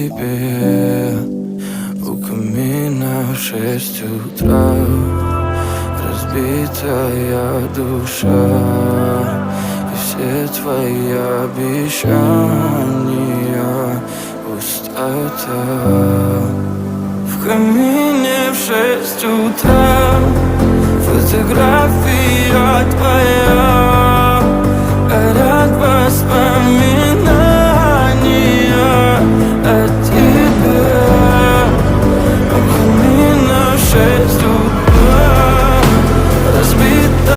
тебе у камина в 6 утра. Разбитая душа и все твои обещания пустота. В камине в 6 утра фотография твоя, горят воспоминания.